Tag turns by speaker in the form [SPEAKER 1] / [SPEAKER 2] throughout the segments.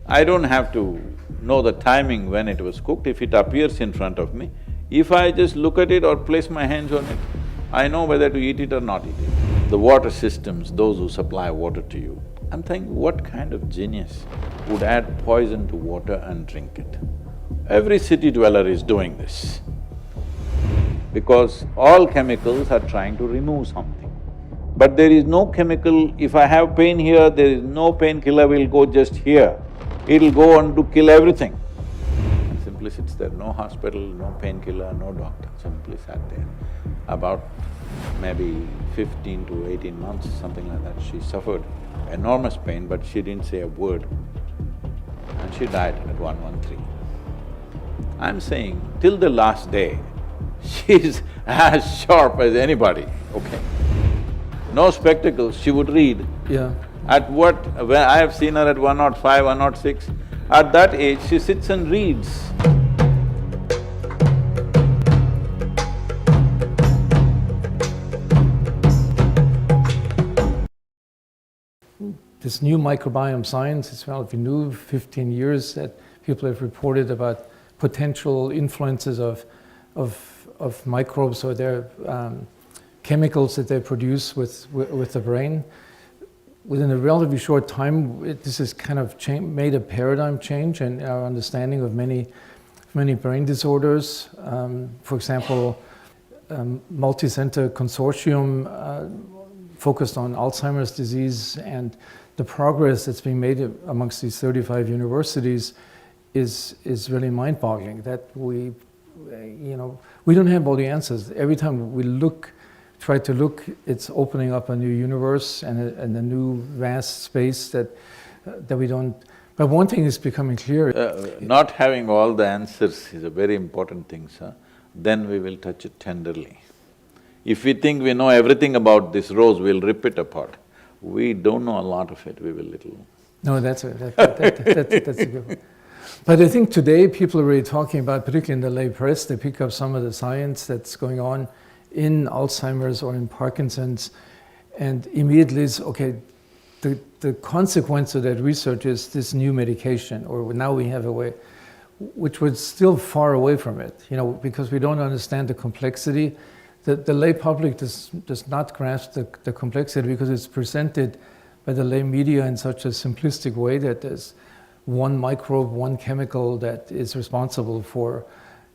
[SPEAKER 1] I don't have to know the timing when it was cooked. If it appears in front of me, if I just look at it or place my hands on it, I know whether to eat it or not eat it. The water systems, those who supply water to you, I'm thinking, what kind of genius would add poison to water and drink it? Every city dweller is doing this, because all chemicals are trying to remove something. But there is no chemical, if I have pain here, there is no painkiller will go just here. It'll go on to kill everything. And simply sits there, no hospital, no painkiller, no doctor, simply sat there. About maybe 15 to 18 months, something like that, she suffered enormous pain, but she didn't say a word. And she died at 113. I'm saying, till the last day, she's as sharp as anybody, okay? No spectacles, she would read.
[SPEAKER 2] Yeah.
[SPEAKER 1] At what… when I have seen her at 105, 106, at that age she sits and reads.
[SPEAKER 2] This new microbiome science is relatively new, 15 years that people have reported about potential influences of microbes or their chemicals that they produce with the brain. Within a relatively short time, this has kind of made a paradigm change in our understanding of many brain disorders. For example, multi-center consortium focused on Alzheimer's disease, and the progress that's being made amongst these 35 universities is really mind-boggling. That we don't have all the answers. Every time we try to look, it's opening up a new universe and a new vast space that we don't… But one thing is becoming clear.
[SPEAKER 1] Not having all the answers is a very important thing, sir. Then we will touch it tenderly. If we think we know everything about this rose, we'll rip it apart. We don't know a lot of it, we will little…
[SPEAKER 2] No, that's a good one. But I think today people are really talking about, particularly in the lay press, they pick up some of the science that's going on in Alzheimer's or in Parkinson's, and immediately it's, okay, the consequence of that research is this new medication, or now we have a way, which was still far away from it, because we don't understand the complexity. The lay public does not grasp the complexity because it's presented by the lay media in such a simplistic way that there's one microbe, one chemical that is responsible for,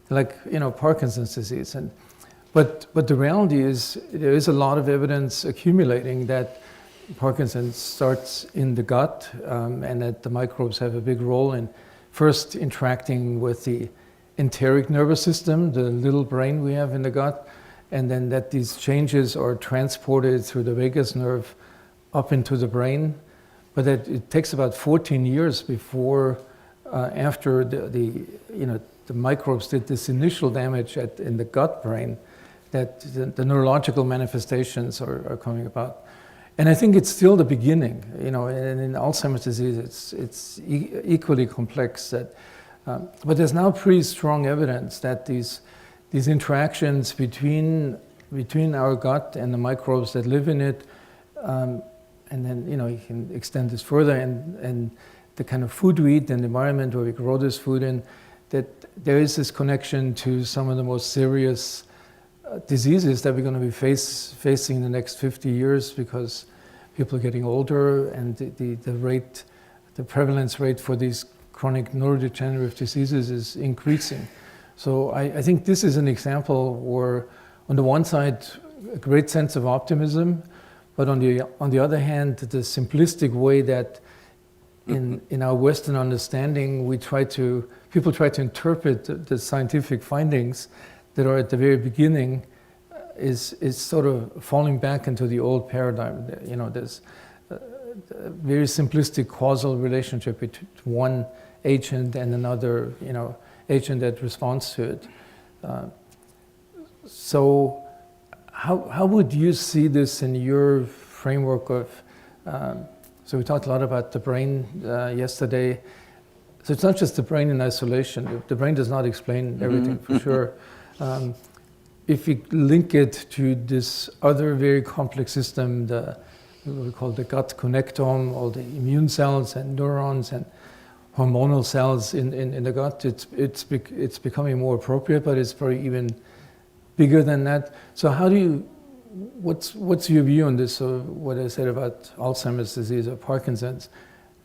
[SPEAKER 2] Parkinson's disease. But the reality is, there is a lot of evidence accumulating that Parkinson's starts in the gut, and that the microbes have a big role in first interacting with the enteric nervous system, the little brain we have in the gut, and then that these changes are transported through the vagus nerve up into the brain. But that it takes about 14 years before, after the microbes did this initial damage in the gut brain, that the neurological manifestations are coming about. And I think it's still the beginning, and in Alzheimer's disease it's equally complex. But there's now pretty strong evidence that these interactions between our gut and the microbes that live in it, and then you can extend this further, and the kind of food we eat and the environment where we grow this food in, that there is this connection to some of the most serious diseases that we're going to be facing in the next 50 years, because people are getting older and the prevalence rate for these chronic neurodegenerative diseases is increasing. So I think this is an example where, on the one side, a great sense of optimism, but on the other hand, the simplistic way that in our Western understanding people try to interpret the scientific findings that are at the very beginning is sort of falling back into the old paradigm. There's a very simplistic causal relationship between one agent and another, agent that responds to it. So how would you see this in your framework of… so we talked a lot about the brain yesterday. So it's not just the brain in isolation. The brain does not explain everything, for sure. If we link it to this other very complex system, what we call the gut connectome, all the immune cells and neurons and hormonal cells in the gut. It's becoming more appropriate, but it's probably even bigger than that. So how do you, what's your view on this? So what I said about Alzheimer's disease or Parkinson's,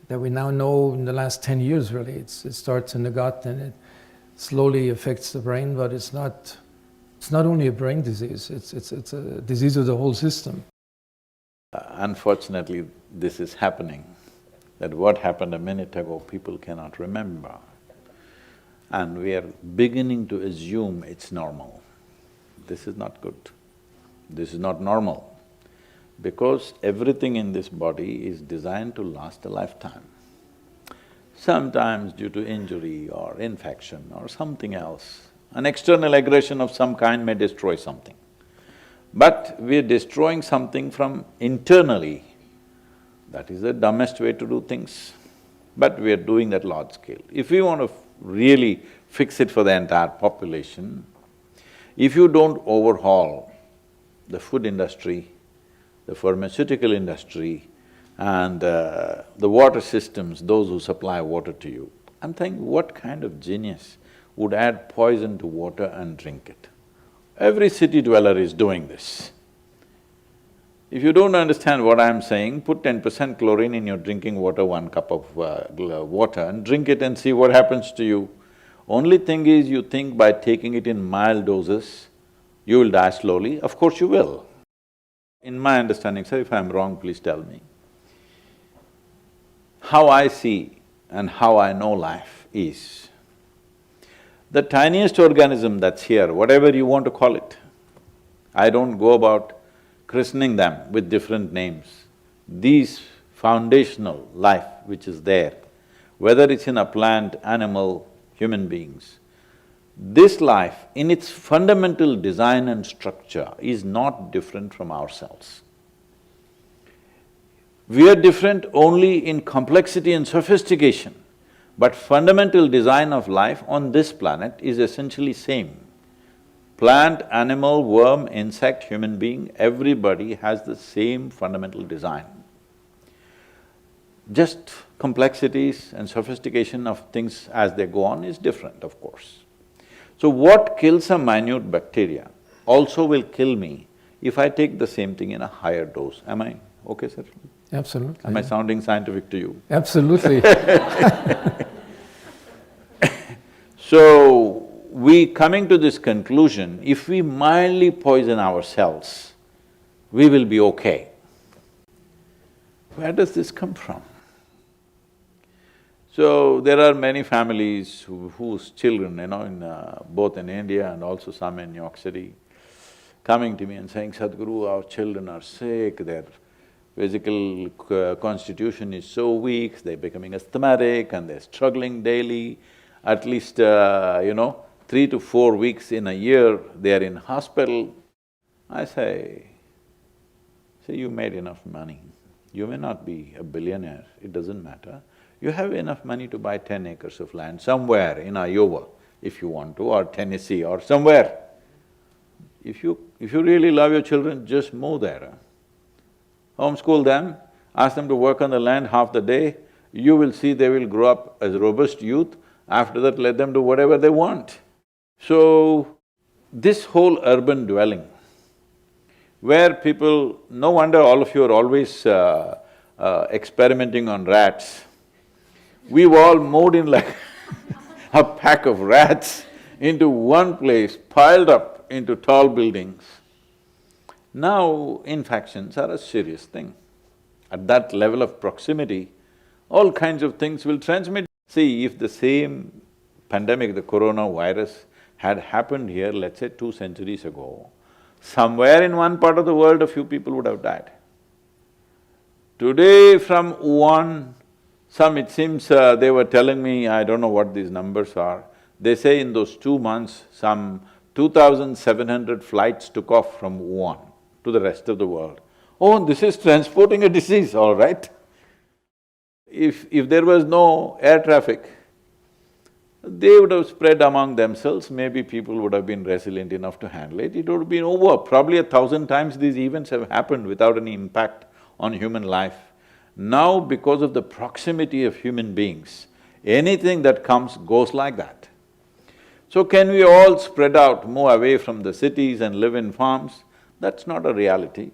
[SPEAKER 2] that we now know in the last 10 years really, it starts in the gut and it slowly affects the brain, but it's not only a brain disease, it's a disease of the whole system.
[SPEAKER 1] Unfortunately, this is happening, that what happened a minute ago, people cannot remember. And we are beginning to assume it's normal. This is not good. This is not normal. Because everything in this body is designed to last a lifetime. Sometimes due to injury or infection or something else, an external aggression of some kind may destroy something. But we're destroying something from internally. That is the dumbest way to do things. But we're doing that large scale. If we want to really fix it for the entire population, if you don't overhaul the food industry, the pharmaceutical industry, and the water systems, those who supply water to you, I'm thinking, what kind of genius would add poison to water and drink it? Every city dweller is doing this. If you don't understand what I'm saying, put 10% chlorine in your drinking water, 1 cup of water, and drink it and see what happens to you. Only thing is, you think by taking it in mild doses, you will die slowly. Of course you will. In my understanding, sir, if I'm wrong, please tell me. How I see and how I know life is, the tiniest organism that's here, whatever you want to call it, I don't go about christening them with different names. These foundational life which is there, whether it's in a plant, animal, human beings, this life in its fundamental design and structure is not different from ourselves. We are different only in complexity and sophistication, but fundamental design of life on this planet is essentially same. Plant, animal, worm, insect, human being, everybody has the same fundamental design. Just complexities and sophistication of things as they go on is different, of course. So what kills a minute bacteria also will kill me if I take the same thing in a higher dose. Am I okay, sir?
[SPEAKER 2] Absolutely.
[SPEAKER 1] Am I sounding scientific to you?
[SPEAKER 2] Absolutely.
[SPEAKER 1] So, we coming to this conclusion, if we mildly poison ourselves, we will be okay. Where does this come from? So, there are many families whose children, both in India and also some in New York City, coming to me and saying, Sadhguru, our children are sick, their physical constitution is so weak, they're becoming asthmatic and they're struggling daily. At least, 3 to 4 weeks in a year, they're in hospital. I say, see, you made enough money. You may not be a billionaire, it doesn't matter. You have enough money to buy 10 acres of land somewhere in Iowa, if you want to, or Tennessee or somewhere. If you really love your children, just move there. Homeschool them, ask them to work on the land half the day, you will see they will grow up as robust youth. After that, let them do whatever they want. So, this whole urban dwelling, where people… no wonder all of you are always experimenting on rats. We've all moved in like a pack of rats into one place, piled up into tall buildings. Now, infections are a serious thing. At that level of proximity, all kinds of things will transmit. See, if the same pandemic, the coronavirus, had happened here, let's say 2 centuries ago, somewhere in one part of the world, a few people would have died. Today from Wuhan, it seems they were telling me, I don't know what these numbers are, they say in those 2 months, some 2,700 flights took off from Wuhan to the rest of the world. Oh, this is transporting a disease, all right. If there was no air traffic, they would have spread among themselves, maybe people would have been resilient enough to handle it, it would have been over. Probably 1,000 times these events have happened without any impact on human life. Now, because of the proximity of human beings, Anything that comes goes like that. So can we all spread out, move away from the cities and live in farms? That's not a reality.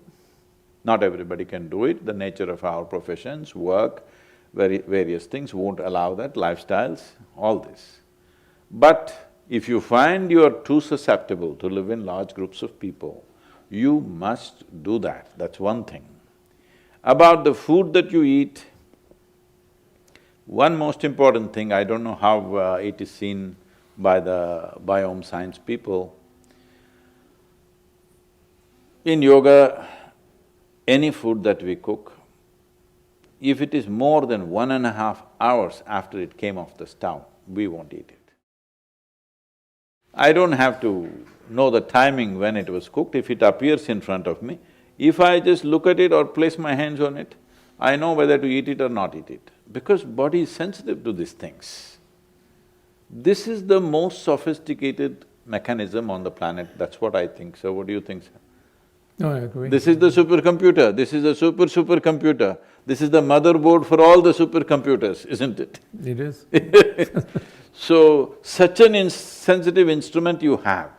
[SPEAKER 1] Not everybody can do it, the nature of our professions, work, various things won't allow that, lifestyles, all this. But if you find you are too susceptible to live in large groups of people, you must do that, that's one thing. About the food that you eat, one most important thing, I don't know how it is seen by the biome science people. In yoga, any food that we cook, if it is more than 1.5 hours after it came off the stove, we won't eat it. I don't have to know the timing when it was cooked, if it appears in front of me. If I just look at it or place my hands on it, I know whether to eat it or not eat it, because body is sensitive to these things. This is the most sophisticated mechanism on the planet, that's what I think. So what do you think, sir?
[SPEAKER 2] No, I agree.
[SPEAKER 1] This is the supercomputer, this is a supercomputer. This is the motherboard for all the supercomputers, isn't it?
[SPEAKER 2] It is.
[SPEAKER 1] So, such an sensitive instrument you have,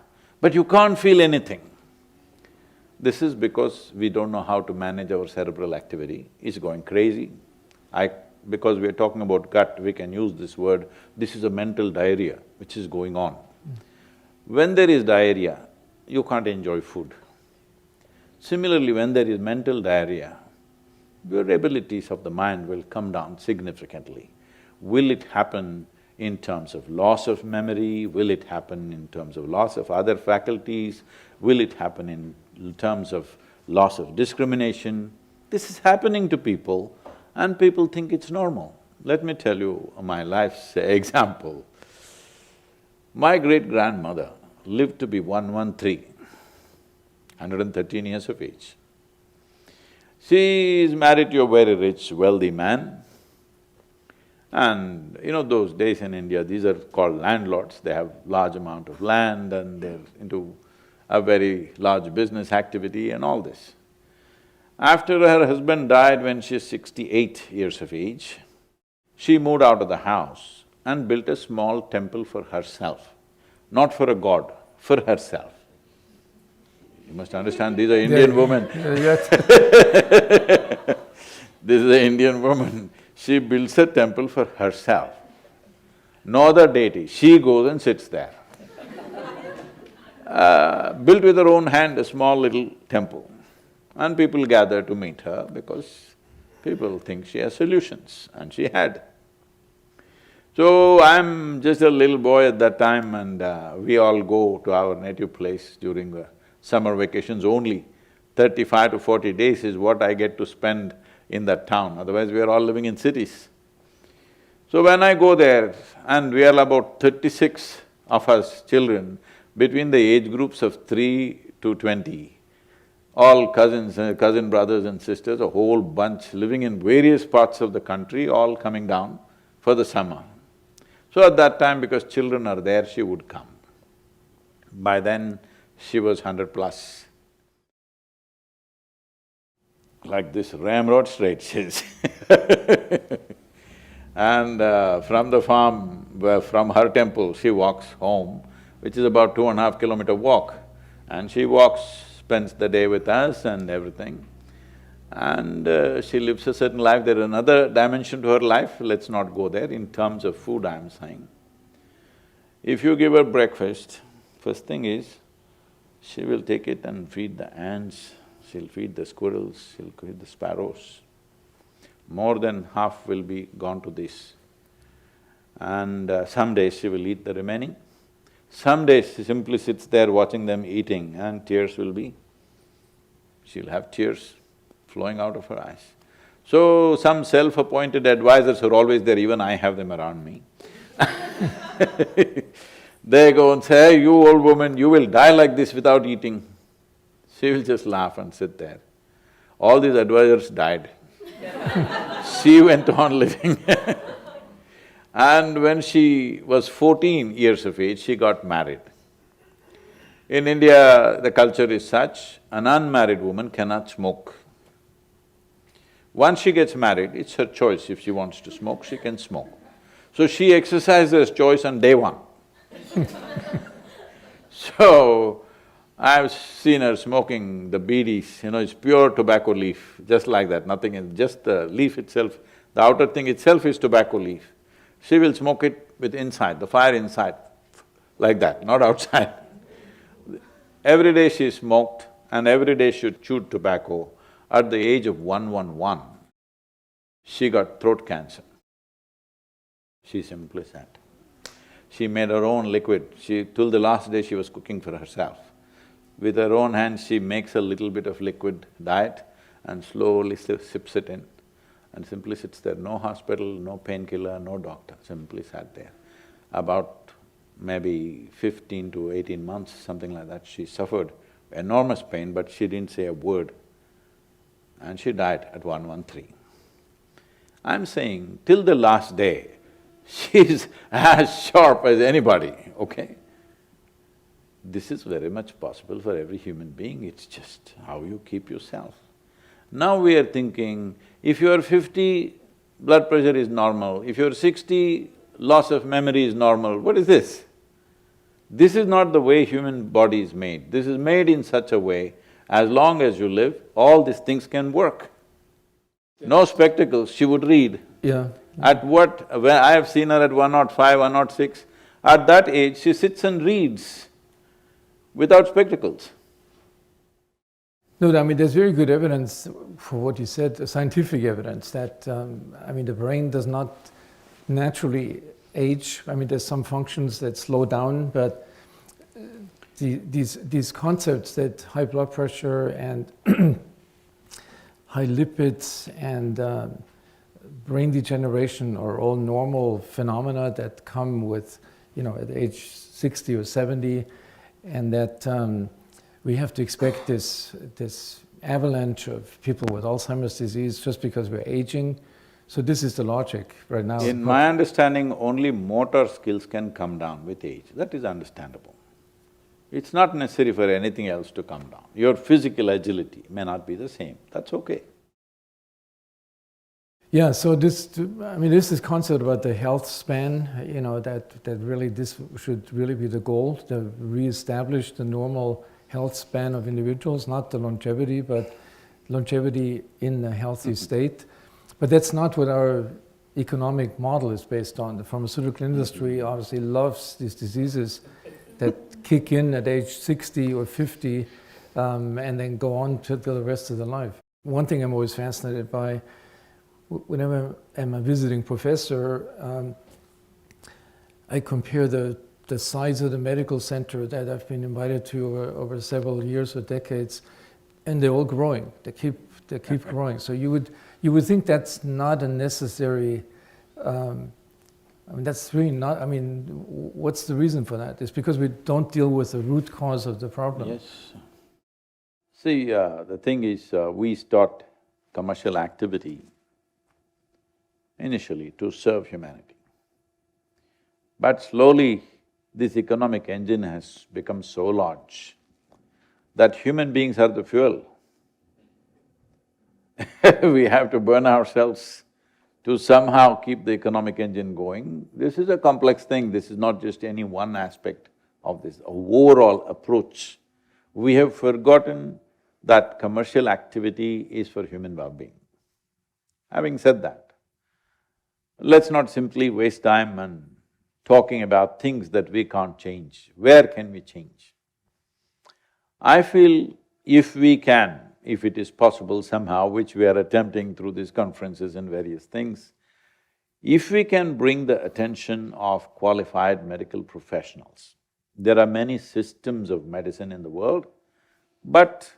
[SPEAKER 1] but you can't feel anything. This is because we don't know how to manage our cerebral activity, it's going crazy. Because we are talking about gut, we can use this word, this is a mental diarrhea which is going on. When there is diarrhea, you can't enjoy food. Similarly, when there is mental diarrhea, your abilities of the mind will come down significantly. Will it happen in terms of loss of memory? Will it happen in terms of loss of other faculties? Will it happen in terms of loss of discrimination? This is happening to people and people think it's normal. Let me tell you my life's example. My great-grandmother lived to be 113, 113 years of age. She is married to a very rich, wealthy man. And those days in India, these are called landlords, they have large amount of land and they're into a very large business activity and all this. After her husband died when she's 68 years of age, she moved out of the house and built a small temple for herself, not for a god, for herself. You must understand, these are Indian women.
[SPEAKER 2] Yes.
[SPEAKER 1] This is an Indian woman, she builds a temple for herself. No other deity, she goes and sits there. Built with her own hand a small little temple. And people gather to meet her because people think she has solutions, and she had. So I'm just a little boy at that time and we all go to our native place during the summer vacations only. 35 to 40 days is what I get to spend in that town, otherwise we are all living in cities. So when I go there, and we are about 36 of us children, between the age groups of 3 to 20, all cousins, cousin brothers and sisters, a whole bunch living in various parts of the country, all coming down for the summer. So at that time, because children are there, she would come. By then, she was 100 plus. Like this ramrod straight, she is. And from the farm, from her temple, she walks home, which is about 2.5 kilometer walk. And she walks, spends the day with us and everything. And she lives a certain life. There is another dimension to her life, let's not go there. In terms of food, I'm saying. If you give her breakfast, first thing is, she will take it and feed the ants, she'll feed the squirrels, she'll feed the sparrows. More than half will be gone to this. And some days she will eat the remaining. Some days she simply sits there watching them eating and tears will be… she'll have tears flowing out of her eyes. So some self-appointed advisors are always there, even I have them around me. They go and say, "Hey, you old woman, you will die like this without eating." She will just laugh and sit there. All these advisors died. She went on living. And when she was 14 years of age, she got married. In India, the culture is such, an unmarried woman cannot smoke. Once she gets married, it's her choice. If she wants to smoke, she can smoke. So she exercises choice on day one. So, I've seen her smoking the bidis, it's pure tobacco leaf, just like that, nothing else, just the leaf itself, the outer thing itself is tobacco leaf. She will smoke it with inside, the fire inside, like that, not outside. Every day she smoked and every day she chewed tobacco. At the age of 111, she got throat cancer. She simply said. She made her own liquid. Till the last day she was cooking for herself. With her own hands, she makes a little bit of liquid diet and slowly sips it in and simply sits there. No hospital, no painkiller, no doctor, simply sat there. About maybe 15 to 18 months, something like that, she suffered enormous pain, but she didn't say a word. And she died at 113. I'm saying, till the last day, she's as sharp as anybody, okay? This is very much possible for every human being, it's just how you keep yourself. Now we are thinking, if you're 50, blood pressure is normal, if you're 60, loss of memory is normal, what is this? This is not the way human body is made. This is made in such a way, as long as you live, all these things can work. No spectacles, she would read.
[SPEAKER 2] Yeah.
[SPEAKER 1] When I have seen her at 105, 106, at that age she sits and reads without spectacles.
[SPEAKER 2] No, I mean, there's very good evidence for what you said, scientific evidence that, the brain does not naturally age. I mean, there's some functions that slow down, but these concepts that high blood pressure and high lipids and brain degeneration are all normal phenomena that come with, at age 60 or 70, and that we have to expect this avalanche of people with Alzheimer's disease just because we're aging. So this is the logic right now.
[SPEAKER 1] In my understanding, only motor skills can come down with age, that is understandable. It's not necessary for anything else to come down. Your physical agility may not be the same, that's okay.
[SPEAKER 2] Yeah, so this is concept about the health span, that really this should really be the goal, to reestablish the normal health span of individuals, not the longevity, but longevity in a healthy state. But that's not what our economic model is based on. The pharmaceutical industry obviously loves these diseases that kick in at age 60 or 50 and then go on to the rest of their life. One thing I'm always fascinated by, whenever I'm a visiting professor, I compare the size of the medical center that I've been invited to over several years or decades, and they're all growing. They keep growing. So you would think that's not a necessary. That's really not. What's the reason for that? It's because we don't deal with the root cause of the problem.
[SPEAKER 1] Yes. See, the thing is, we start commercial activity initially to serve humanity. But slowly, this economic engine has become so large that human beings are the fuel. We have to burn ourselves to somehow keep the economic engine going. This is a complex thing, this is not just any one aspect of this overall approach. We have forgotten that commercial activity is for human well-being. Having said that, let's not simply waste time and talking about things that we can't change. Where can we change? I feel if we can, if it is possible somehow, which we are attempting through these conferences and various things, if we can bring the attention of qualified medical professionals. There are many systems of medicine in the world, but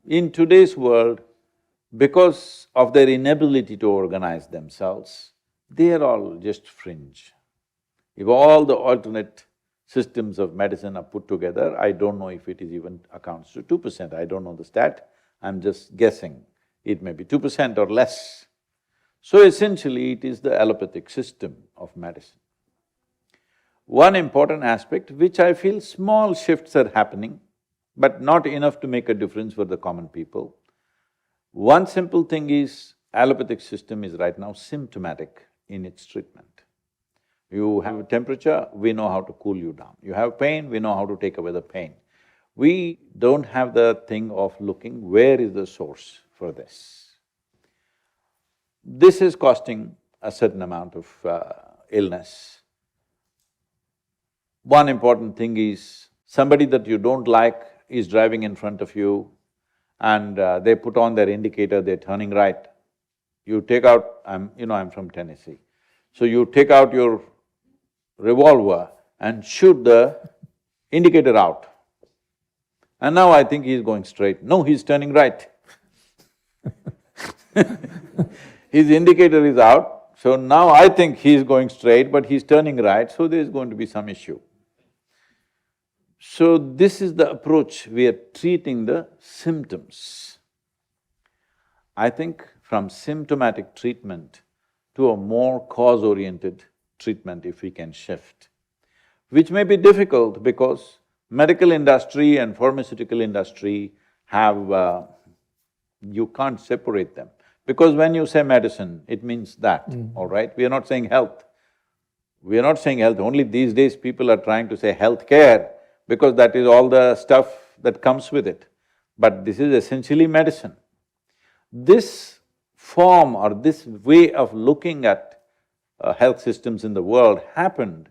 [SPEAKER 1] in today's world, because of their inability to organize themselves, they are all just fringe. If all the alternate systems of medicine are put together, I don't know if it is even accounts to 2%, I don't know the stat, I'm just guessing. It may be 2% or less. So essentially, it is the allopathic system of medicine. One important aspect, which I feel small shifts are happening, but not enough to make a difference for the common people. One simple thing is, allopathic system is right now symptomatic in its treatment. You have temperature, we know how to cool you down. You have pain, we know how to take away the pain. We don't have the thing of looking where is the source for this. This is costing a certain amount of illness. One important thing is, somebody that you don't like is driving in front of you and they put on their indicator, they're turning right. You take out… I'm from Tennessee. So you take out your revolver and shoot the indicator out. And now I think he's going straight. No, he's turning right. His indicator is out, so now I think he's going straight, but he's turning right, so there's going to be some issue. So this is the approach, we are treating the symptoms. I think from symptomatic treatment to a more cause-oriented treatment if we can shift, which may be difficult because medical industry and pharmaceutical industry have… you can't separate them. Because when you say medicine, it means that, all right? We are not saying health. We are not saying health, only these days people are trying to say healthcare because that is all the stuff that comes with it. But this is essentially medicine. This form or this way of looking at health systems in the world happened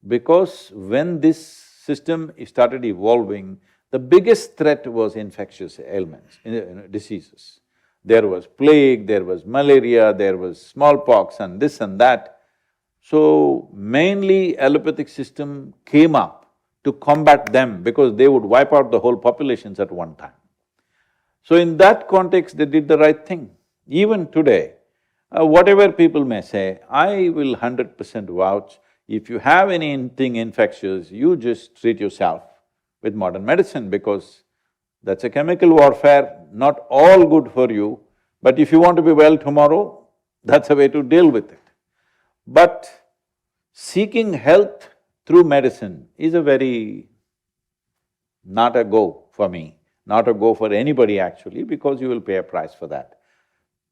[SPEAKER 1] because when this system started evolving, the biggest threat was infectious ailments, diseases. There was plague, there was malaria, there was smallpox and this and that. So mainly allopathic system came up to combat them because they would wipe out the whole populations at one time. So in that context, they did the right thing. Even today, whatever people may say, I will 100% vouch, if you have anything infectious, you just treat yourself with modern medicine because that's a chemical warfare, not all good for you, but if you want to be well tomorrow, that's a way to deal with it. But seeking health through medicine is a very… not a go for me, not a go for anybody actually, because you will pay a price for that.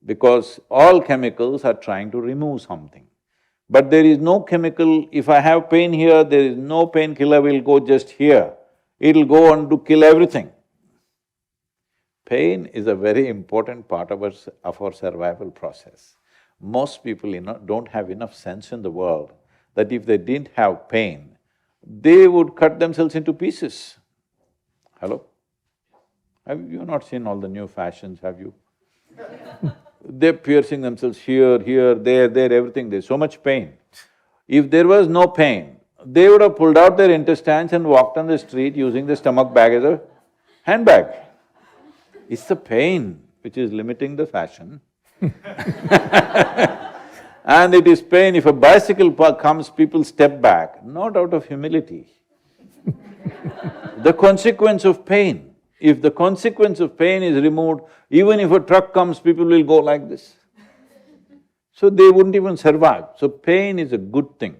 [SPEAKER 1] Because all chemicals are trying to remove something. But there is no chemical… if I have pain here, there is no painkiller will go just here, it'll go on to kill everything. Pain is a very important part of our survival process. Most people don't have enough sense in the world that if they didn't have pain, they would cut themselves into pieces. Hello? Have you not seen all the new fashions, have you? They're piercing themselves here, there, everything, there's so much pain. If there was no pain, they would have pulled out their intestines and walked on the street using the stomach bag as a handbag. It's the pain which is limiting the fashion. And it is pain, if a bicycle comes, people step back, not out of humility. The consequence of pain, if the consequence of pain is removed, even if a truck comes, people will go like this. So they wouldn't even survive. So pain is a good thing.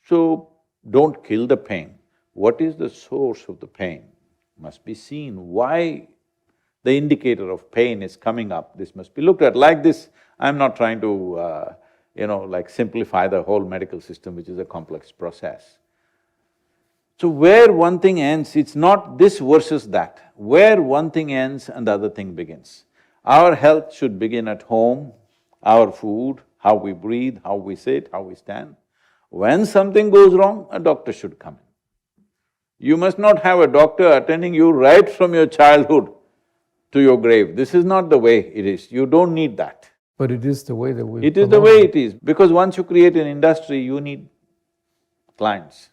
[SPEAKER 1] So don't kill the pain. What is the source of the pain? Must be seen. Why the indicator of pain is coming up, this must be looked at. Like this, I'm not trying to like simplify the whole medical system, which is a complex process. So where one thing ends, it's not this versus that. Where one thing ends and the other thing begins. Our health should begin at home, our food, how we breathe, how we sit, how we stand. When something goes wrong, a doctor should come in. You must not have a doctor attending you right from your childhood to your grave. This is not the way it is. You don't need that.
[SPEAKER 2] But it is the way that we…
[SPEAKER 1] It is the way it is, because once you create an industry, you need clients.